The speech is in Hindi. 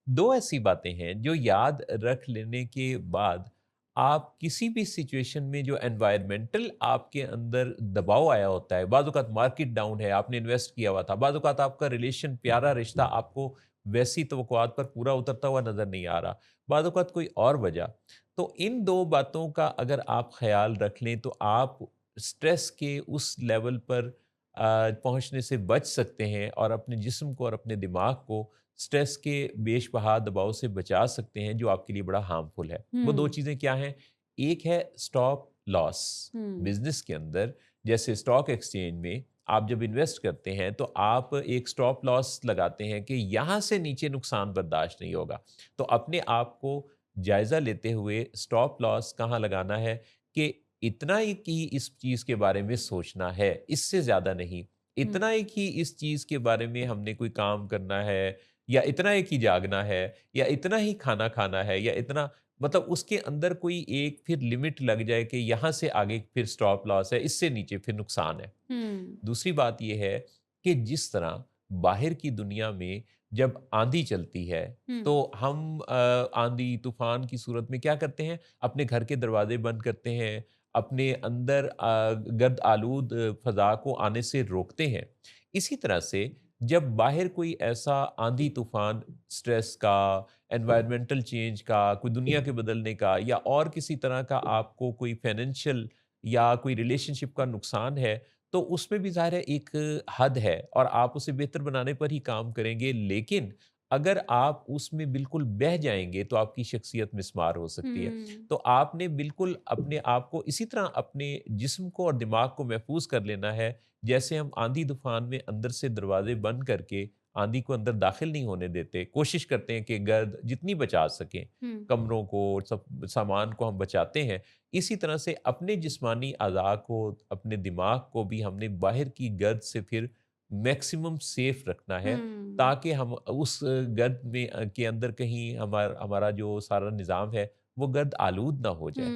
दो ऐसी बातें हैं जो याद रख लेने के बाद आप किसी भी सिचुएशन में जो एनवायरमेंटल आपके अंदर दबाव आया होता है, बाज़ औक़ात मार्केट डाउन है, आपने इन्वेस्ट किया हुआ था, बाज़ औक़ात आपका रिलेशन प्यारा रिश्ता आपको वैसी तवक्कुआत पर पूरा उतरता हुआ नज़र नहीं आ रहा, बाज़ औक़ात कोई और वजह। तो इन 2 बातों का अगर आप ख़्याल रख लें तो आप स्ट्रेस के उस लेवल पर पहुँचने से बच सकते हैं और अपने जिस्म को और अपने दिमाग को स्ट्रेस के बेशबहा दबाव से बचा सकते हैं जो आपके लिए बड़ा हार्मफुल है। वो 2 हुँ, चीज़ें क्या हैं? एक है स्टॉप लॉस। हुँ, बिज़नेस के अंदर जैसे स्टॉक एक्सचेंज में आप जब इन्वेस्ट करते हैं तो आप एक स्टॉप लॉस लगाते हैं कि यहाँ से नीचे नुकसान बर्दाश्त नहीं होगा। तो अपने आप को जायज़ा लेते हुए स्टॉप लॉस कहाँ लगाना है कि इतना ही कि इस चीज़ के बारे में सोचना है, इससे ज़्यादा नहीं। हुँ, इतना ही कि इस चीज़ के बारे में हमने कोई काम करना है या इतना ही कि जागना है या इतना ही खाना खाना है या इतना मतलब उसके अंदर कोई एक फिर लिमिट लग जाए कि यहाँ से आगे फिर स्टॉप लॉस है, इससे नीचे फिर नुकसान है। हुँ, दूसरी बात ये है कि जिस तरह बाहर की दुनिया में जब आंधी चलती है, हुँ, तो हम आंधी तूफान की सूरत में क्या करते हैं? अपने घर के दरवाजे बंद करते हैं, अपने अंदर गर्द आलूद फ़ज़ा को आने से रोकते हैं। इसी तरह से जब बाहर कोई ऐसा आंधी तूफान स्ट्रेस का, एनवायरमेंटल चेंज का, कोई दुनिया के बदलने का या और किसी तरह का आपको कोई फाइनेंशियल या कोई रिलेशनशिप का नुकसान है, तो उसमें भी ज़ाहिर है एक हद है और आप उसे बेहतर बनाने पर ही काम करेंगे। लेकिन अगर आप उसमें बिल्कुल बह जाएँगे, तो आपकी शख्सियत मिस्मार हो सकती है। हुँ, तो आपने बिल्कुल अपने आप को इसी तरह अपने जिस्म को और दिमाग को महफूज़ कर लेना है, जैसे हम आंधी-तूफ़ान में अंदर से दरवाज़े बंद करके आंधी को अंदर दाखिल नहीं होने देते। कोशिश करते हैं कि गर्द जितनी बचा सकें, हुँ, कमरों को, सब सामान को हम बचाते हैं। इसी तरह से अपने जिस्मानी अज़ा को, अपने दिमाग को भी हमने बाहर की गर्द से फिर मैक्सिमम सेफ रखना है, हुँ। ताकि हम उस गर्द में के अंदर कहीं हमारा जो सारा निज़ाम है, वो गर्द आलूद ना हो हुँ। जाए।